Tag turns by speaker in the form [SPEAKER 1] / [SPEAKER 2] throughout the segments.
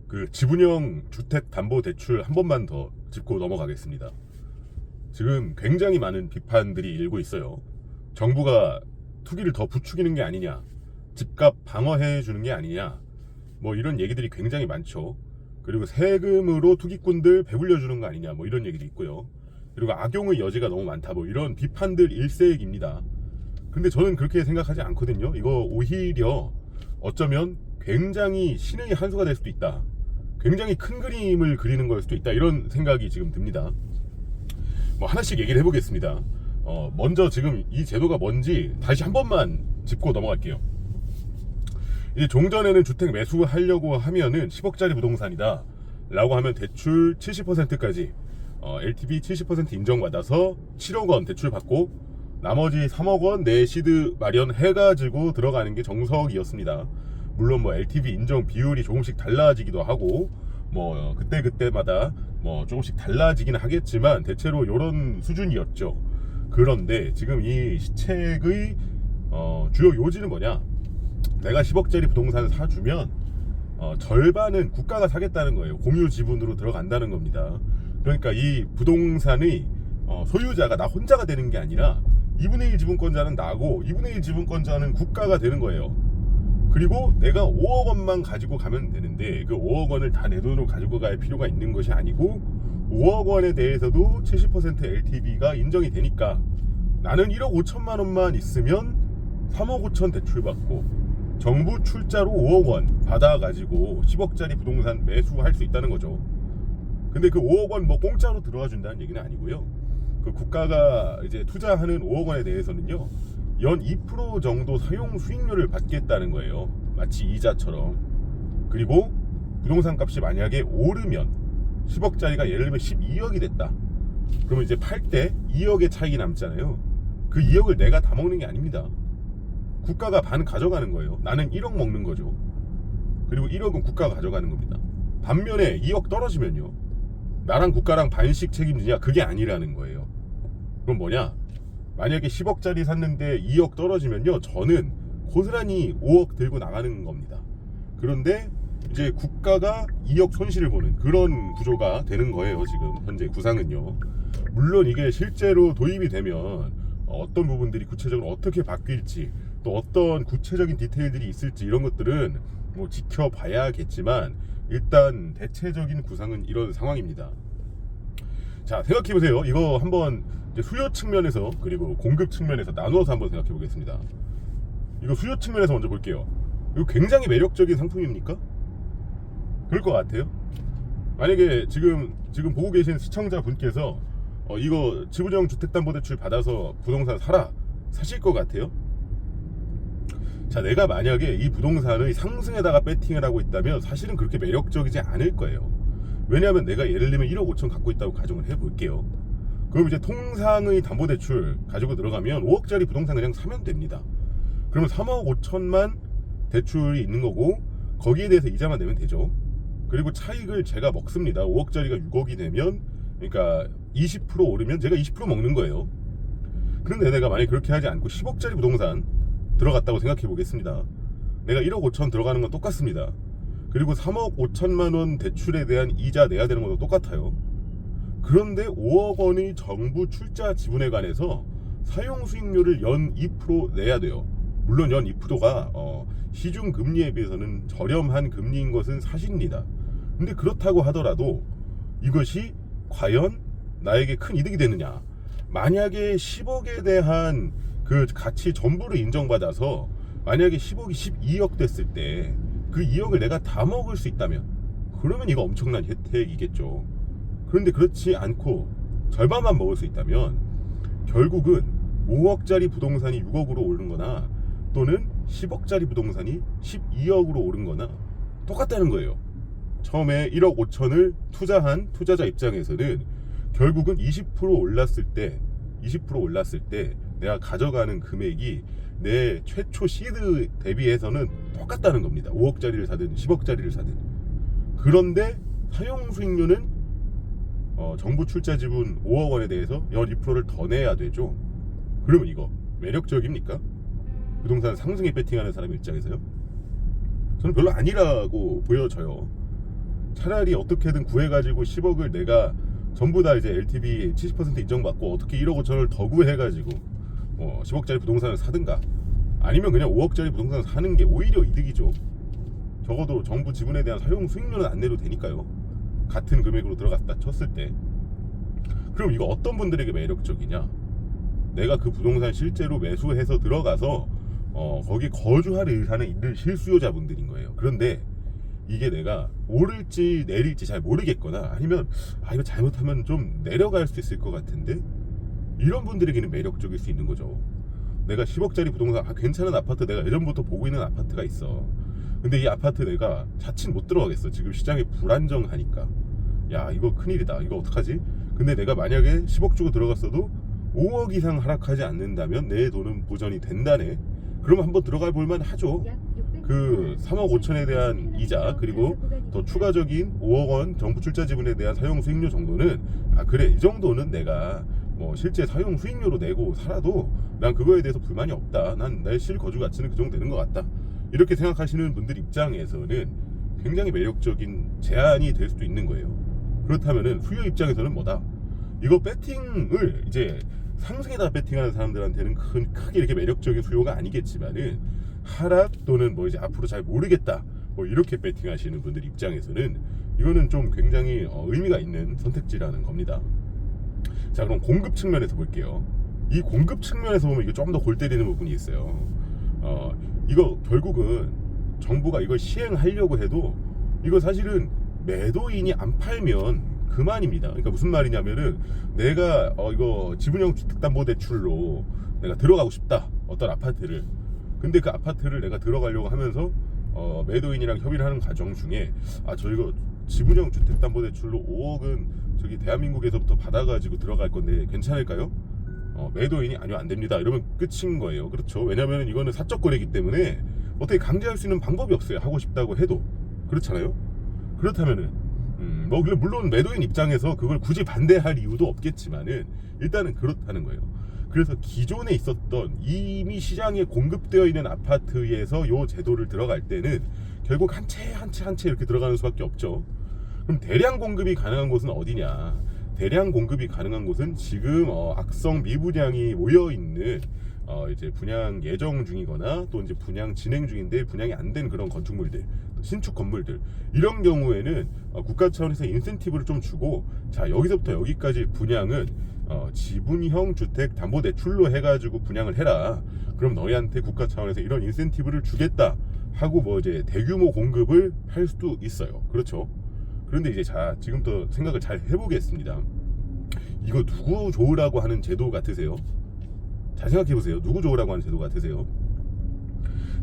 [SPEAKER 1] 그 지분형 주택담보대출 한 번만 더 짚고 넘어가겠습니다. 지금 굉장히 많은 비판들이 일고 있어요. 정부가 투기를 더 부추기는 게 아니냐, 집값 방어해 주는 게 아니냐, 뭐 이런 얘기들이 굉장히 많죠. 그리고 세금으로 투기꾼들 배불려 주는 거 아니냐, 뭐 이런 얘기도 있고요. 그리고 악용의 여지가 너무 많다, 뭐 이런 비판들 일색입니다. 근데 저는 그렇게 생각하지 않거든요. 이거 오히려 어쩌면 굉장히 신의 한 수가 될 수도 있다, 굉장히 큰 그림을 그리는 걸 수도 있다, 이런 생각이 지금 듭니다. 뭐 하나씩 얘기를 해보겠습니다. 먼저 지금 이 제도가 뭔지 다시 한 번만 짚고 넘어갈게요. 이제 종전에는 주택 매수하려고 하면은 10억짜리 부동산이다 라고 하면 대출 70%까지 LTV 70% 인정받아서 7억 원 대출 받고 나머지 3억 원 내 시드 마련해가지고 들어가는 게 정석이었습니다. 물론 뭐 LTV 인정 비율이 조금씩 달라지기도 하고 뭐 그때마다 뭐 조금씩 달라지긴 하겠지만 대체로 이런 수준이었죠. 그런데 지금 이 시책의 주요 요지는 뭐냐, 내가 10억짜리 부동산을 사주면 절반은 국가가 사겠다는 거예요. 공유 지분으로 들어간다는 겁니다. 그러니까 이 부동산의 소유자가 나 혼자가 되는 게 아니라 2분의 1 지분권자는 나고 2분의 1 지분권자는 국가가 되는 거예요. 그리고 내가 5억 원만 가지고 가면 되는데 그 5억 원을 다 내 돈으로 가지고 갈 필요가 있는 것이 아니고 5억 원에 대해서도 70% LTV가 인정이 되니까 나는 1억 5천만 원만 있으면 3억 5천 대출받고 정부 출자로 5억 원 받아가지고 10억짜리 부동산 매수할 수 있다는 거죠. 근데 그 5억 원 뭐 공짜로 들어와 준다는 얘기는 아니고요. 그 국가가 이제 투자하는 5억 원에 대해서는요, 연 2% 정도 사용 수익률을 받겠다는 거예요. 마치 이자처럼. 그리고 부동산 값이 만약에 오르면 10억짜리가 예를 들면 12억이 됐다. 그러면 이제 팔 때 2억의 차익이 남잖아요. 그 2억을 내가 다 먹는 게 아닙니다. 국가가 반 가져가는 거예요. 나는 1억 먹는 거죠. 그리고 1억은 국가가 가져가는 겁니다. 반면에 2억 떨어지면요, 나랑 국가랑 반씩 책임지냐, 그게 아니라는 거예요. 그럼 뭐냐, 만약에 10억짜리 샀는데 2억 떨어지면요, 저는 고스란히 5억 들고 나가는 겁니다. 그런데 이제 국가가 2억 손실을 보는 그런 구조가 되는 거예요. 지금 현재 구상은요. 물론 이게 실제로 도입이 되면 어떤 부분들이 구체적으로 어떻게 바뀔지, 또 어떤 구체적인 디테일들이 있을지, 이런 것들은 뭐 지켜봐야겠지만 일단 대체적인 구상은 이런 상황입니다. 자, 생각해보세요. 이거 한번 이제 수요 측면에서 그리고 공급 측면에서 나누어서 한번 생각해 보겠습니다. 이거 수요 측면에서 먼저 볼게요. 이거 굉장히 매력적인 상품입니까? 그럴 것 같아요. 만약에 지금 보고 계신 시청자분께서 이거 지분형 주택담보대출 받아서 부동산 사실 것 같아요? 자, 내가 만약에 이 부동산의 상승에다가 배팅을 하고 있다면 사실은 그렇게 매력적이지 않을 거예요. 왜냐하면 내가 예를 들면 1억 5천 갖고 있다고 가정을 해볼게요. 그럼 이제 통상의 담보대출 가지고 들어가면 5억짜리 부동산 그냥 사면 됩니다. 그러면 3억 5천만 대출이 있는 거고 거기에 대해서 이자만 내면 되죠. 그리고 차익을 제가 먹습니다. 5억짜리가 6억이 되면, 그러니까 20% 오르면 제가 20% 먹는 거예요. 그런데 내가 만약에 그렇게 하지 않고 10억짜리 부동산 들어갔다고 생각해 보겠습니다. 내가 1억 5천 들어가는 건 똑같습니다. 그리고 3억 5천만 원 대출에 대한 이자 내야 되는 것도 똑같아요. 그런데 5억 원의 정부 출자 지분에 관해서 사용 수익률을 연 2% 내야 돼요. 물론 연 2%가 시중 금리에 비해서는 저렴한 금리인 것은 사실입니다. 근데 그렇다고 하더라도 이것이 과연 나에게 큰 이득이 되느냐? 만약에 10억에 대한 그 가치 전부를 인정받아서 만약에 10억이 12억 됐을 때 그 2억을 내가 다 먹을 수 있다면, 그러면 이거 엄청난 혜택이겠죠. 그런데 그렇지 않고 절반만 먹을 수 있다면 결국은 5억짜리 부동산이 6억으로 오른 거나 또는 10억짜리 부동산이 12억으로 오른 거나 똑같다는 거예요. 처음에 1억 5천을 투자한 투자자 입장에서는 결국은 20% 올랐을 때 내가 가져가는 금액이 내 최초 시드 대비해서는 똑같다는 겁니다. 5억짜리를 사든 10억짜리를 사든. 그런데 사용 수익률은 정부 출자 지분 5억 원에 대해서 연 2%를 더 내야 되죠. 그러면 이거 매력적입니까? 부동산 상승에 베팅하는 사람 입장에서요? 저는 별로 아니라고 보여져요. 차라리 어떻게든 구해가지고 10억을 내가 전부 다 이제 LTV 70% 인정받고 어떻게 1억 5천을 더 구해가지고 10억짜리 부동산을 사든가, 아니면 그냥 5억짜리 부동산을 사는 게 오히려 이득이죠. 적어도 정부 지분에 대한 사용 수익료는 안 내도 되니까요. 같은 금액으로 들어갔다 쳤을 때. 그럼 이거 어떤 분들에게 매력적이냐? 내가 그 부동산 실제로 매수해서 들어가서 거기 거주할 의사는 있는 실수요자분들인 거예요. 그런데 이게 내가 오를지 내릴지 잘 모르겠거나, 아니면 이거 잘못하면 좀 내려갈 수 있을 것 같은데, 이런 분들에게는 매력적일 수 있는 거죠. 내가 10억짜리 부동산, 괜찮은 아파트, 내가 예전부터 보고 있는 아파트가 있어. 근데 이 아파트 내가 자칫 못 들어가겠어. 지금 시장이 불안정하니까. 야, 이거 큰일이다. 이거 어떡하지? 근데 내가 만약에 10억 주고 들어갔어도 5억 이상 하락하지 않는다면 내 돈은 보전이 된다네. 그러면 한번 들어가 볼만 하죠. 그 3억 5천에 대한 이자, 그리고 더 추가적인 5억 원 정부 출자 지분에 대한 사용 수익료 정도는, 그래, 이 정도는 내가 실제 사용 수익료로 내고 살아도 난 그거에 대해서 불만이 없다. 난 내 실거주 가치는 그 정도 되는 것 같다. 이렇게 생각하시는 분들 입장에서는 굉장히 매력적인 제안이 될 수도 있는 거예요. 그렇다면은 수요 입장에서는 뭐다? 이거 배팅을 이제 상승에다 배팅하는 사람들한테는 크게 이렇게 매력적인 수요가 아니겠지만은, 하락 또는 이제 앞으로 잘 모르겠다 이렇게 배팅하시는 분들 입장에서는 이거는 좀 굉장히 의미가 있는 선택지라는 겁니다. 자, 그럼 공급 측면에서 볼게요. 이 공급 측면에서 보면 이거 좀 더 골 때리는 부분이 있어요. 이거 결국은 정부가 이걸 시행하려고 해도 이거 사실은 매도인이 안 팔면 그만입니다. 그러니까 무슨 말이냐면은, 내가 이거 지분형 주택담보대출로 내가 들어가고 싶다, 어떤 아파트를. 근데 그 아파트를 내가 들어가려고 하면서 매도인이랑 협의를 하는 과정 중에, 저 이거 지분형 주택담보대출로 5억은 저기 대한민국에서부터 받아가지고 들어갈 건데 괜찮을까요? 매도인이 아니요, 안 됩니다, 이러면 끝인 거예요. 그렇죠. 왜냐면 이거는 사적 거래이기 때문에 어떻게 강제할 수 있는 방법이 없어요. 하고 싶다고 해도. 그렇잖아요. 그렇다면은 물론 매도인 입장에서 그걸 굳이 반대할 이유도 없겠지만은 일단은 그렇다는 거예요. 그래서 기존에 있었던 이미 시장에 공급되어 있는 아파트에서 요 제도를 들어갈 때는 결국 한 채 이렇게 들어가는 수밖에 없죠. 그럼 대량 공급이 가능한 곳은 어디냐? 대량 공급이 가능한 곳은 지금 악성 미분양이 모여 있는 이제 분양 예정 중이거나 또 이제 분양 진행 중인데 분양이 안 된 그런 건축물들, 신축 건물들, 이런 경우에는 국가 차원에서 인센티브를 좀 주고, 자, 여기서부터 여기까지 분양은 지분형 주택 담보 대출로 해가지고 분양을 해라. 그럼 너희한테 국가 차원에서 이런 인센티브를 주겠다 하고 이제 대규모 공급을 할 수도 있어요. 그렇죠. 그런데 이제 지금부터 생각을 잘 해보겠습니다. 이거 누구 좋으라고 하는 제도 같으세요? 잘 생각해보세요. 누구 좋으라고 하는 제도 같으세요?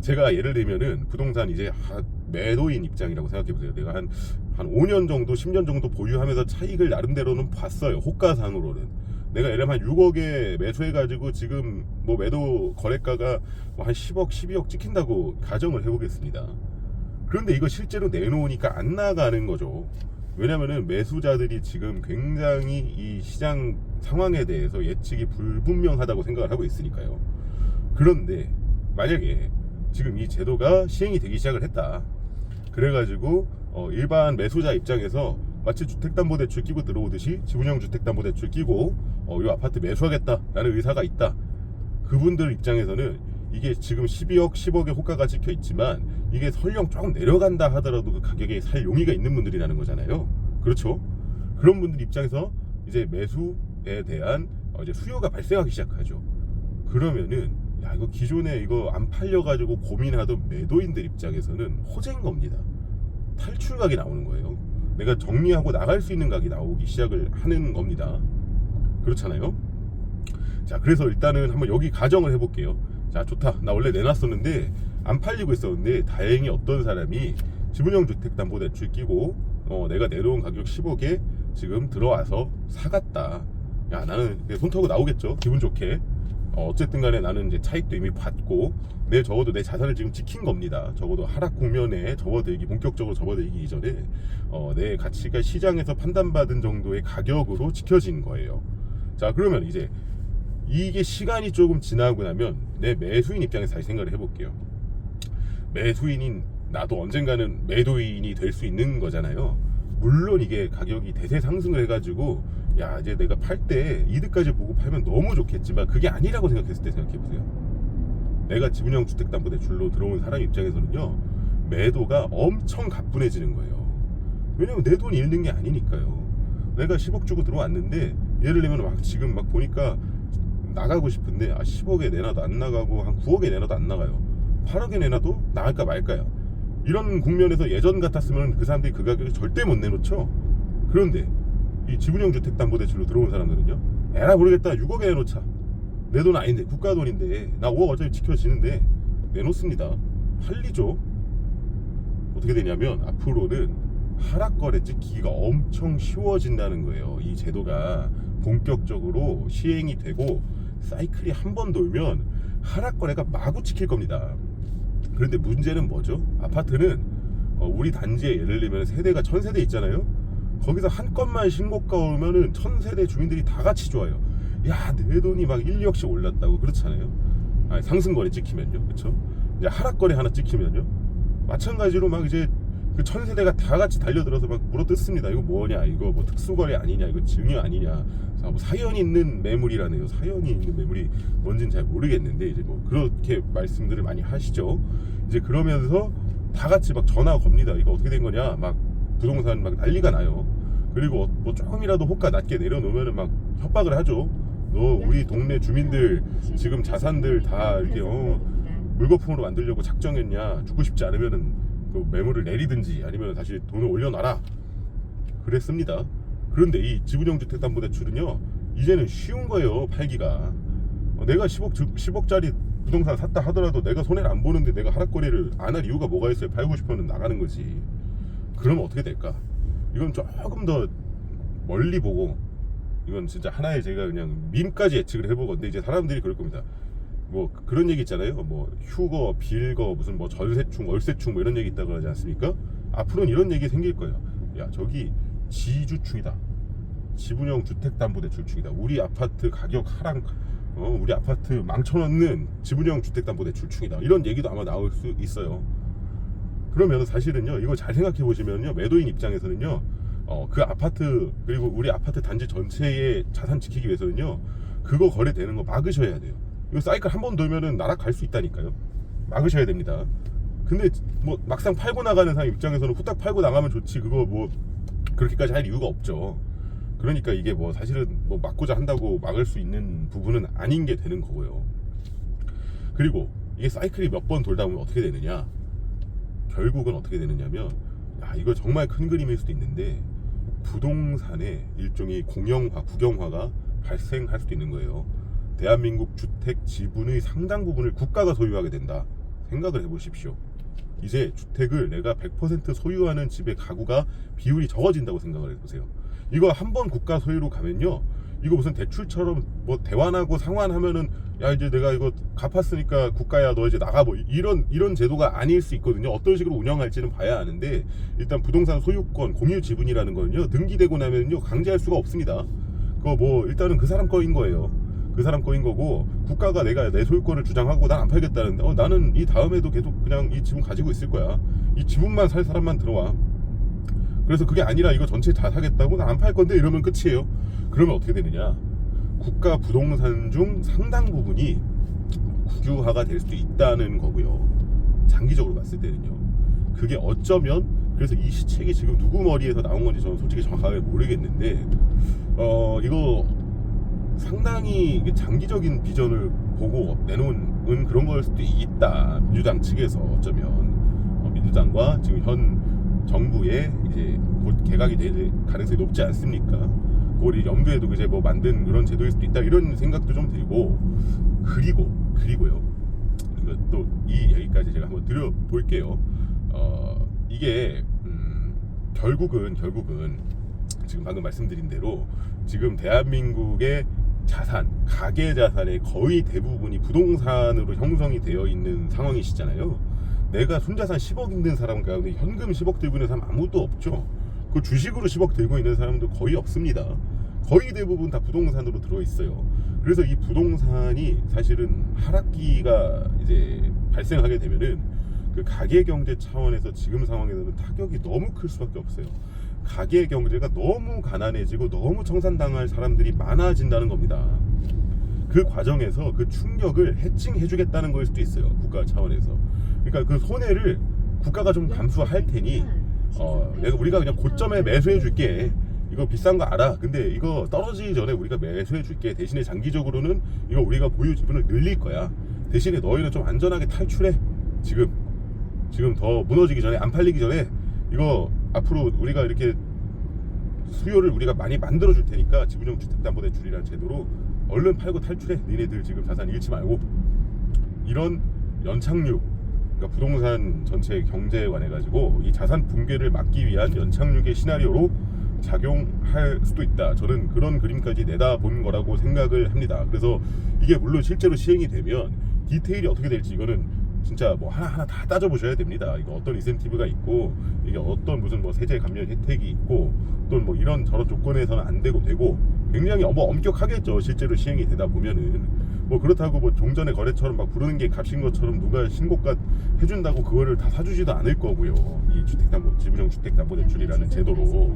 [SPEAKER 1] 제가 예를 들면은 부동산 이제 매도인 입장이라고 생각해보세요. 내가 한 5년 정도 10년 정도 보유하면서 차익을 나름대로는 봤어요. 호가상으로는 내가 예를 들면 한 6억에 매수해가지고 지금 매도 거래가가 한 10억 12억 찍힌다고 가정을 해보겠습니다. 그런데 이거 실제로 내놓으니까 안 나가는 거죠. 왜냐면은 매수자들이 지금 굉장히 이 시장 상황에 대해서 예측이 불분명하다고 생각을 하고 있으니까요. 그런데 만약에 지금 이 제도가 시행이 되기 시작을 했다. 그래가지고 일반 매수자 입장에서 마치 주택담보대출 끼고 들어오듯이 지분형 주택담보대출 끼고 이 아파트 매수하겠다라는 의사가 있다. 그분들 입장에서는 이게 지금 12억, 10억의 호가가 찍혀 있지만 이게 설령 조금 내려간다 하더라도 그 가격에 살 용의가 있는 분들이라는 거잖아요. 그렇죠? 그런 분들 입장에서 이제 매수에 대한 이제 수요가 발생하기 시작하죠. 그러면은 이거 기존에 이거 안 팔려가지고 고민하던 매도인들 입장에서는 호재인 겁니다. 탈출각이 나오는 거예요. 내가 정리하고 나갈 수 있는 각이 나오기 시작을 하는 겁니다. 그렇잖아요. 자, 그래서 일단은 한번 여기 가정을 해볼게요. 자, 좋다. 나 원래 내놨었는데 안 팔리고 있었는데 다행히 어떤 사람이 지분형 주택담보대출 끼고 내가 내놓은 가격 10억에 지금 들어와서 사갔다. 야, 나는 손 털고 나오겠죠. 기분 좋게. 어쨌든 간에 나는 이제 차익도 이미 받고 적어도 내 자산을 지금 지킨 겁니다. 적어도 하락 국면에 본격적으로 접어들기 이전에 내 가치가 시장에서 판단받은 정도의 가격으로 지켜진 거예요. 자, 그러면 이제 이게 시간이 조금 지나고 나면 내 매수인 입장에서 다시 생각을 해볼게요. 매수인인 나도 언젠가는 매도인이 될 수 있는 거잖아요. 물론 이게 가격이 대세 상승을 해가지고 야 이제 내가 팔 때 이득까지 보고 팔면 너무 좋겠지만 그게 아니라고 생각했을 때 생각해보세요. 내가 지분형 주택담보대출로 들어온 사람 입장에서는요 매도가 엄청 가뿐해지는 거예요. 왜냐면 내 돈 잃는 게 아니니까요. 내가 10억 주고 들어왔는데 예를 들면 막 지금 막 보니까 나가고 싶은데 10억에 내놔도 안 나가고 한 9억에 내놔도 안 나가요. 8억에 내놔도 나갈까 말까요. 이런 국면에서 예전 같았으면 그 사람들이 그 가격을 절대 못 내놓죠. 그런데 이 지분형 주택담보대출로 들어온 사람들은요 에라 모르겠다 6억에 내놓자. 내 돈 아닌데 국가 돈인데 나 5억 어차피 지켜지는데 내놓습니다. 팔리죠. 어떻게 되냐면 앞으로는 하락거래 찍기가 엄청 쉬워진다는 거예요. 이 제도가 본격적으로 시행이 되고 사이클이 한 번 돌면 하락거래가 마구 찍힐 겁니다. 그런데 문제는 뭐죠? 아파트는 우리 단지에 예를 들면 세대가 1000세대 있잖아요. 거기서 한 건만 신고가 오면은 1000세대 주민들이 다 같이 좋아요. 야, 내 돈이 막 1, 2억씩 올랐다고. 그렇잖아요. 아니, 상승거래 찍히면요. 그렇죠? 이제 하락거래 하나 찍히면요. 마찬가지로 막 이제 그 1000세대가 다 같이 달려들어서 막 물어뜯습니다. 이거 뭐냐? 이거 뭐 특수거래 아니냐? 이거 증여 아니냐? 뭐 사연이 있는 매물이라네요. 사연이 있는 매물이 뭔지는 잘 모르겠는데 이제 뭐 그렇게 말씀들을 많이 하시죠. 이제 그러면서 다 같이 막 전화 겁니다. 이거 어떻게 된 거냐? 막 부동산 막 난리가 나요. 그리고 뭐 조금이라도 호가 낮게 내려놓으면은 막 협박을 하죠. 너 우리 동네 주민들 지금 자산들 다 이렇게 물거품으로 만들려고 작정했냐? 죽고 싶지 않으면은 그 매물을 내리든지 아니면 다시 돈을 올려놔라. 그랬습니다. 그런데 이 지분형 주택담보대출은요 이제는 쉬운 거예요. 팔기가. 내가 10억짜리 부동산 샀다 하더라도 내가 손해를 안 보는데 내가 하락거래를 안 할 이유가 뭐가 있어요. 팔고 싶으면 나가는 거지. 그러면 어떻게 될까? 이건 조금 더 멀리 보고 이건 진짜 하나의 제가 그냥 밈까지 예측을 해보건데 이제 사람들이 그럴 겁니다. 뭐 그런 얘기 있잖아요. 뭐 휴거, 빌거, 무슨 뭐 전세충, 월세충 뭐 이런 얘기 있다고 하지 않습니까? 앞으로는 이런 얘기 생길 거예요. 야 저기 지주충이다. 지분형 주택담보대출충이다. 우리 아파트 가격 하락, 우리 아파트 망쳐놓는 지분형 주택담보대출충이다. 이런 얘기도 아마 나올 수 있어요. 그러면 사실은요 이거 잘 생각해 보시면요 매도인 입장에서는요 그 아파트 그리고 우리 아파트 단지 전체의 자산 지키기 위해서는요 그거 거래되는 거 막으셔야 돼요. 이거 사이클 한 번 돌면은 나락갈 수 있다니까요. 막으셔야 됩니다. 근데 뭐 막상 팔고 나가는 사람 입장에서는 후딱 팔고 나가면 좋지 그거 뭐 그렇게까지 할 이유가 없죠. 그러니까 이게 뭐 사실은 뭐 막고자 한다고 막을 수 있는 부분은 아닌 게 되는 거고요. 그리고 이게 사이클이 몇 번 돌다 보면 어떻게 되느냐, 결국은 어떻게 되느냐면 야 이거 정말 큰 그림일 수도 있는데 부동산의 일종의 공영화, 국영화가 발생할 수도 있는 거예요. 대한민국 주택 지분의 상당 부분을 국가가 소유하게 된다 생각을 해보십시오. 이제 주택을 내가 100% 소유하는 집의 가구가 비율이 적어진다고 생각을 해보세요. 이거 한번 국가 소유로 가면요 이거 무슨 대출처럼 뭐 대환하고 상환하면은 야 이제 내가 이거 갚았으니까 국가야 너 이제 나가 뭐 이런 제도가 아닐 수 있거든요. 어떤 식으로 운영할지는 봐야 아는데 일단 부동산 소유권 공유 지분이라는 거는요 등기되고 나면요 강제할 수가 없습니다. 그거 뭐 일단은 그 사람 거인 거예요. 그 사람 거인 거고 국가가 내가 내 소유권을 주장하고 난 안 팔겠다는데 나는 이 다음에도 계속 그냥 이 지분 가지고 있을 거야. 이 지분만 살 사람만 들어와. 그래서 그게 아니라 이거 전체 다 사겠다고 난 안 팔 건데 이러면 끝이에요. 그러면 어떻게 되느냐, 국가 부동산 중 상당 부분이 국유화가 될 수도 있다는 거고요. 장기적으로 봤을 때는요. 그게 어쩌면 그래서 이 시책이 지금 누구 머리에서 나온 건지 저는 솔직히 정확하게 모르겠는데 이거 상당히 장기적인 비전을 보고 내놓은 그런 걸 수도 있다. 민주당 측에서 어쩌면 민주당과 지금 현 정부의 이제 곧 개각이 될 가능성이 높지 않습니까? 그걸 염두에 두고 이제 뭐 만든 그런 제도일 수도 있다 이런 생각도 좀 들고 그리고요. 또 이 얘기까지 제가 한번 드려볼게요. 이게 결국은 지금 방금 말씀드린 대로 지금 대한민국의 자산, 가계 자산의 거의 대부분이 부동산으로 형성이 되어 있는 상황이시잖아요. 내가 손자산 10억 있는 사람 가운데 현금 10억 들고 있는 사람 아무도 없죠. 그 주식으로 10억 들고 있는 사람도 거의 없습니다. 거의 대부분 다 부동산으로 들어있어요. 그래서 이 부동산이 사실은 하락기가 이제 발생하게 되면은 그 가계 경제 차원에서 지금 상황에서는 타격이 너무 클 수밖에 없어요. 가계 경제가 너무 가난해지고 너무 청산당할 사람들이 많아진다는 겁니다. 그 과정에서 그 충격을 해칭해주겠다는 거일 수도 있어요. 국가 차원에서. 그러니까 그 손해를 국가가 좀 감수할 테니 우리가 그냥 고점에 매수해 줄게. 이거 비싼 거 알아. 근데 이거 떨어지기 전에 우리가 매수해 줄게. 대신에 장기적으로는 이거 우리가 보유 지분을 늘릴 거야. 대신에 너희는 좀 안전하게 탈출해. 지금 더 무너지기 전에, 안 팔리기 전에 이거 앞으로 우리가 이렇게 수요를 우리가 많이 만들어 줄 테니까 지분형 주택담보대출이라는 제도로 얼른 팔고 탈출해. 니네들 지금 자산 잃지 말고. 이런 연착륙, 그러니까 부동산 전체 경제에 관해 가지고 이 자산 붕괴를 막기 위한 연착륙의 시나리오로 작용할 수도 있다. 저는 그런 그림까지 내다본 거라고 생각을 합니다. 그래서 이게 물론 실제로 시행이 되면 디테일이 어떻게 될지 이거는 진짜 뭐 하나하나 다 따져보셔야 됩니다. 이거 어떤 인센티브가 있고, 이게 어떤 무슨 뭐 세제 감면 혜택이 있고, 또 뭐 이런 저런 조건에서는 안 되고 굉장히 뭐 엄격하겠죠. 실제로 시행이 되다 보면은. 뭐 그렇다고 뭐 종전의 거래처럼 막 부르는 게 값인 것처럼 누가 신고가 해준다고 그거를 다 사주지도 않을 거고요. 이 지분형 주택담보대출이라는 제도로.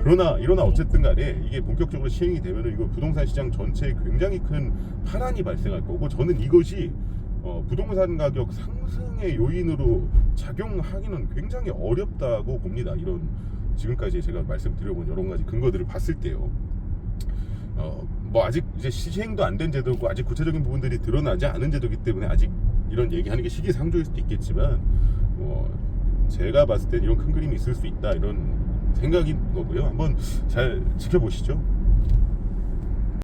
[SPEAKER 1] 그러나 어쨌든 간에 이게 본격적으로 시행이 되면은 이거 부동산 시장 전체에 굉장히 큰 파란이 발생할 거고, 저는 이것이 부동산 가격 상승의 요인으로 작용하기는 굉장히 어렵다고 봅니다. 이런 지금까지 제가 말씀드려본 여러 가지 근거들을 봤을 때요. 뭐 아직 이제 시행도 안 된 제도고 아직 구체적인 부분들이 드러나지 않은 제도이기 때문에 아직 이런 얘기하는 게 시기상조일 수도 있겠지만, 제가 봤을 땐 이런 큰 그림이 있을 수 있다, 이런 생각인 거고요. 한번 잘 지켜보시죠.